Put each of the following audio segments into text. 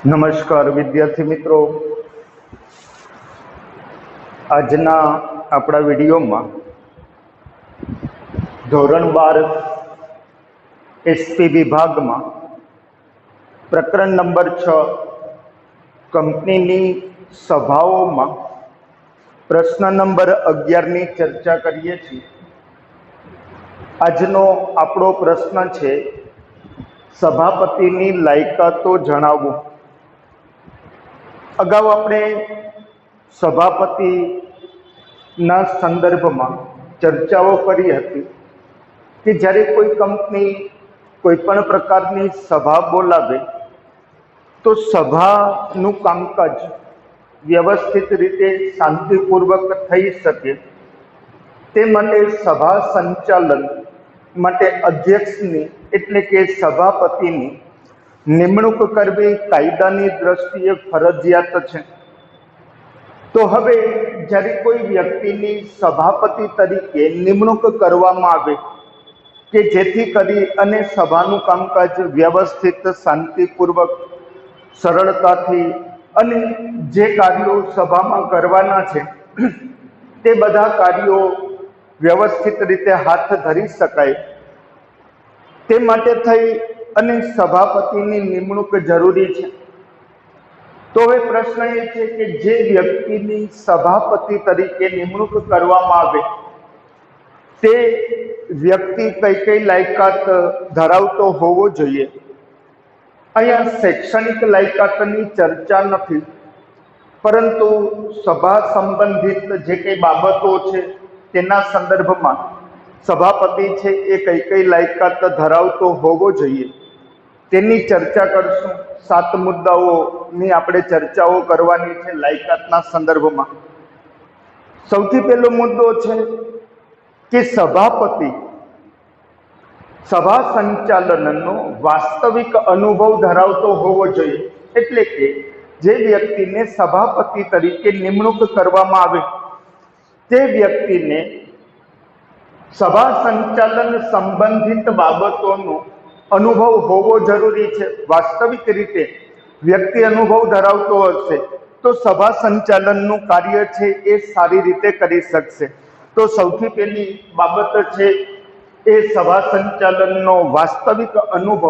નમસ્કાર વિદ્યાર્થી મિત્રો, આજના આપણા વિડીયોમાં ધોરણ 12 એસપી વિભાગમાં પ્રકરણ નંબર 6 કંપનીની સભાઓમાં પ્રશ્ન નંબર 11ની ચર્ચા કરીએ છીએ। આજનો આપણો પ્રશ્ન છે સભાપતિની લાયકાતો જણાવો। અગાઉ આપણે સભાપતિના સંદર્ભમાં ચર્ચાઓ કરી હતી કે જ્યારે કોઈ કંપની કોઈ પણ પ્રકારની સભા બોલાવે તો સભાનું કામકાજ વ્યવસ્થિત રીતે શાંતિપૂર્વક થઈ શકે તે માટે સભા સંચાલન માટે અધ્યક્ષની એટલે કે સભાપતિની નિમણૂક કરવી કાયદાની દ્રષ્ટિએ ફરજિયાત છે। તો હવે જ્યારે કોઈ વ્યક્તિની સભાપતિ તરીકે નિમણૂક કરવામાં આવે કે જેથી કરી અને સભાનું કામકાજ વ્યવસ્થિત શાંતિપૂર્વક સરળતાથી અને જે કાર્યો સભામાં કરવાના છે તે બધા કાર્યો વ્યવસ્થિત રીતે હાથ ધરી શકાય તે માટે થઈ અને સભાપતિની નિમણૂક જરૂરી છે। તો હવે પ્રશ્ન એ છે કે જે વ્યક્તિની સભાપતિ તરીકે નિમણૂક કરવામાં આવે તે વ્યક્તિ કઈ કઈ લાયકાત ધરાવતો હોવો જોઈએ। અહીંયા શૈક્ષણિક લાયકાતની ચર્ચા નથી, પરંતુ સભા સંબંધિત જે કઈ બાબતો છે તેના સંદર્ભમાં સભાપતિ છે એ કઈ કઈ લાયકાત ધરાવતો હોવો જોઈએ તેની ચર્ચા કરશું। 7 મુદ્દાઓની આપણે ચર્ચાઓ કરવાની છે લાયકાતના સંદર્ભમાં। સૌથી પહેલો મુદ્દો છે કે સભાપતિ સભા સંચાલનનો વાસ્તવિક અનુભવ ધરાવતો હોવો જોઈએ। એટલે કે જે વ્યક્તિને સભાપતિ તરીકે નિમણૂક કરવામાં આવે તે વ્યક્તિને સભા સંચાલન સંબંધિત બાબતોનો અનુભવ હોવો જરૂરી છે। વાસ્તવિક રીતે વ્યક્તિ અનુભવ ધરાવતો હશે તો સભા સંચાલનનું કાર્ય છે એ સારી રીતે કરી શકશે। તો સૌથી પહેલી બાબત છે એ સભા સંચાલનનો વાસ્તવિક અનુભવ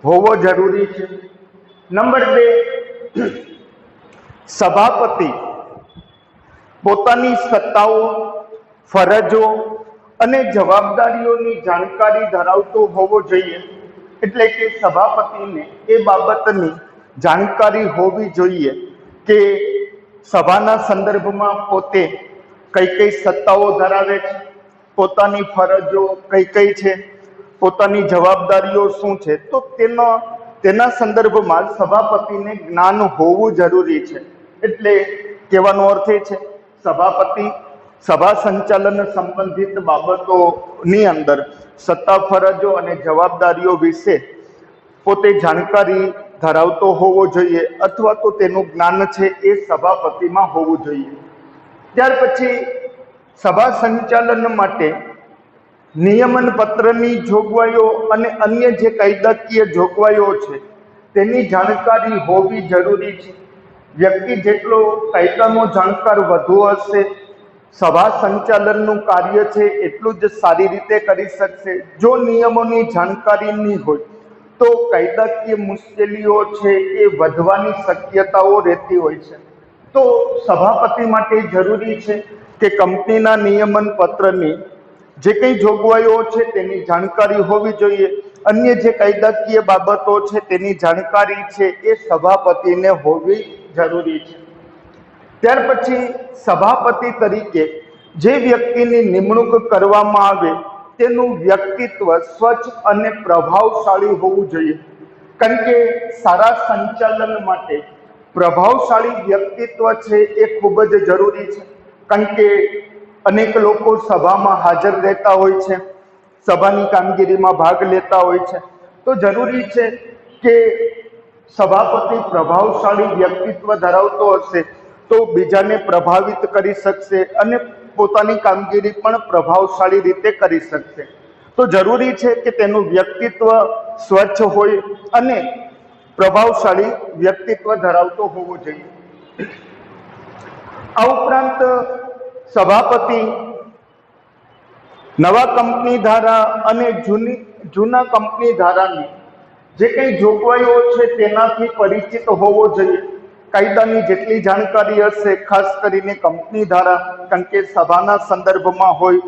હોવો જરૂરી છે। નંબર 2, સભાપતિ પોતાની સત્તાઓ, ફરજો અને જવાબદારીઓની જાણકારી ધરાવતો હોવો જોઈએ। એટલે કે સભાપતિને એ બાબતની જાણકારી હોવી જોઈએ કે સભાના સંદર્ભમાં પોતે કઈ કઈ સત્તાઓ ધરાવે છે, પોતાની ફરજો કઈ કઈ છે, પોતાની જવાબદારીઓ શું છે, તો તેના સંદર્ભમાં સભાપતિને જ્ઞાન હોવું જરૂરી છે। એટલે કહેવાનો અર્થ એ છે સભાપતિ સભા સંચાલન સંબંધિત બાબતોની અંદર સત્તા, ફરજો અને જવાબદારીઓ વિશે પોતે જાણકારી ધરાવતો હોવો જોઈએ અથવા તો તેનું જ્ઞાન છે એ સભાપતિમાં હોવું જોઈએ। ત્યાર પછી સભા સંચાલન માટે નિયમન પત્રની જોગવાઈઓ અને અન્ય જે કાયદાકીય જોગવાઈઓ છે તેની જાણકારી હોવી જરૂરી છે। વ્યક્તિ જેટલો કાયદાનો જાણકાર વધુ હશે સભા સંચાલનનું કાર્ય છે એટલું જ સારી રીતે કરી શકશે। જો નિયમોની જાણકારી નહીં હોય તો કાયદાકીય મુશ્કેલીઓ છે એ વધવાની શક્યતાઓ રહેતી હોય છે। તો સભાપતિ માટે જરૂરી છે કે કંપનીના નિયમન પત્રની જે કંઈ જોગવાઈઓ છે તેની જાણકારી હોવી જોઈએ। અન્ય જે કાયદાકીય બાબતો છે તેની જાણકારી છે એ સભાપતિને હોવી જરૂરી છે। ત્યાર પછી સભાપતિ તરીકે જે વ્યક્તિની નિમણૂક કરવામાં આવે તેનું વ્યક્તિત્વ સ્વચ્છ અને પ્રભાવશાળી હોવું જોઈએ। કારણ કે સારા સંચાલન માટે પ્રભાવશાળી વ્યક્તિત્વ છે એ ખૂબ જ જરૂરી છે। કારણ કે અનેક લોકો સભામાં હાજર રહેતા હોય છે, સભાની કામગીરીમાં ભાગ લેતા હોય છે, તો જરૂરી છે કે સભાપતિ પ્રભાવશાળી વ્યક્તિત્વ ધરાવતો હશે તો બીજાને પ્રભાવિત કરી શકશે અને પોતાની કામગીરી પણ પ્રભાવશાળી રીતે કરી શકશે। તો જરૂરી છે કે તેનું વ્યક્તિત્વ સ્વચ્છ હોય અને પ્રભાવશાળી વ્યક્તિત્વ ધરાવતો હોવો જોઈએ। આ ઉપરાંત સભાપતિ નવા કંપની ધારા અને જૂના કંપની ધારાની જે કંઈ જોગવાઈઓ છે તેનાથી પરિચિત હોવો જોઈએ। કાયદાની જેટલી જાણકારી હશે, ખાસ કરીને કંપની ધારા, કારણ કે સભાના સંદર્ભમાં હોય,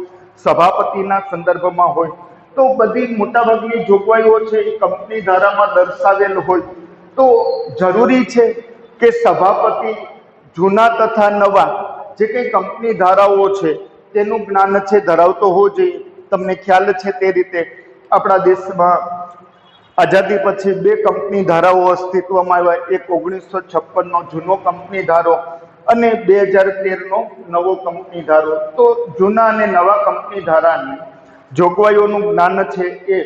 સભાપતિના સંદર્ભમાં હોય, તો બધી મોટાભાગની જોગવાઈઓ છે એ કંપની ધારામાં દર્શાવેલ હોય, તો જરૂરી છે કે સભાપતિ જૂના તથા નવા જે કંઈ કંપની ધારાઓ છે તેનું જ્ઞાન છે ધરાવતો હોવો જોઈએ। તમને ખ્યાલ છે તે રીતે આપણા દેશમાં આઝાદી પછી 2 કંપની ધારાઓ અસ્તિત્વમાં આવ્યા, એક 1956નો જૂનો કંપની ધારો અને 2013નો નવો કંપની ધારો। તો જૂના અને નવા કંપની ધારાની જોગવાઈઓનું જ્ઞાન છે એ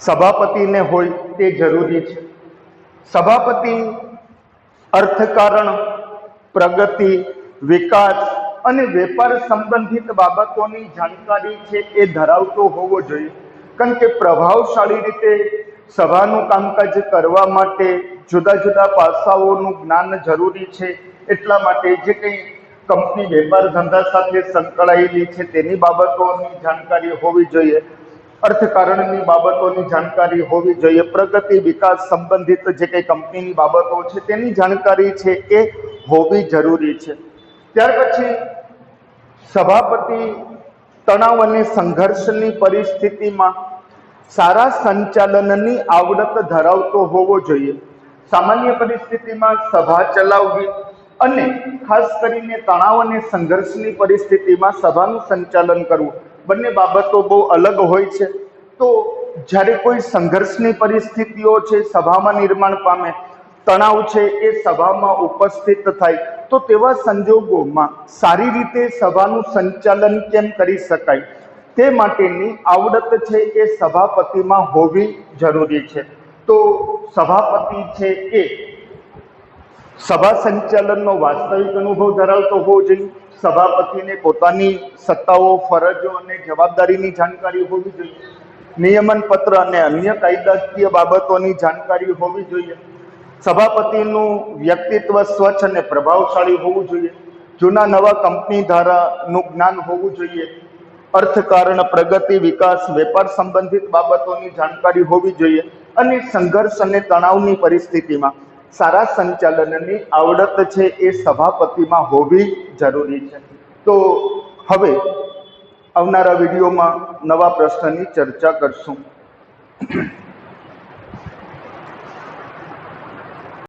સભાપતિને હોય તે જરૂરી છે। સભાપતિ અર્થકારણ, પ્રગતિ, વિકાસ અને વેપાર સંબંધિત બાબતોની જાણકારી છે એ ધરાવતો હોવો જોઈએ, કારણ કે પ્રભાવશાળી રીતે સભાનું કામકાજ કરવા માટે જુદા જુદા પાસાઓનું જ્ઞાન જરૂરી છે। એટલા માટે જે કંઈ કંપની વેપાર ધંધા સાથે સંકળાયેલી છે તેની બાબતોની જાણકારી હોવી જોઈએ, અર્થકારણની બાબતોની જાણકારી હોવી જોઈએ, પ્રગતિ વિકાસ સંબંધિત જે કંઈ કંપનીની બાબતો છે તેની જાણકારી છે એ હોવી જરૂરી છે। ત્યાર પછી સભાપતિ તણાવ અને સંઘર્ષની પરિસ્થિતિમાં સારા સંચાલનની આવડત ધરાવતો હોવો જોઈએ। સામાન્ય પરિસ્થિતિમાં સભા ચલાવવી અને ખાસ કરીને તણાવ અને સંઘર્ષની પરિસ્થિતિમાં સભાનું સંચાલન કરવું બંને બાબતો બહુ અલગ હોય છે। તો જ્યારે કોઈ સંઘર્ષની પરિસ્થિતિઓ છે સભામાં નિર્માણ પામે, તણાવ છે એ સભામાં ઉપસ્થિત થાય, તો તેવા સંજોગોમાં સારી રીતે સભાનું સંચાલન કેમ કરી શકાય તે માટેની આવડત છે એ સભાપતિમાં હોવી જરૂરી છે। તો સભાપતિ છે એ સભા સંચાલનનો વાસ્તવિક અનુભવ ધરાવતો હોવો જોઈએ। સભાપતિને પોતાની સત્તાઓ, ફરજો અને જવાબદારીની જાણકારી હોવી જોઈએ। નિયમન પત્ર અને અન્ય કાયદાકીય બાબતોની જાણકારી હોવી જોઈએ। સભાપતિનું વ્યક્તિત્વ સ્વચ્છ અને પ્રભાવશાળી હોવું જોઈએ। જૂના નવા કંપની ધારાનું જ્ઞાન હોવું જોઈએ। અર્થકારણ, પ્રગતિ, વિકાસ, વેપાર સંબંધિત બાબતોની જાણકારી હોવી જોઈએ અને સંઘર્ષ અને તણાવની પરિસ્થિતિમાં સારા સંચાલનની આવડત છે એ સભાપતિમાં હોવી જરૂરી છે। તો હવે આવનારા વિડીયોમાં નવા પ્રશ્નની ચર્ચા કરશું।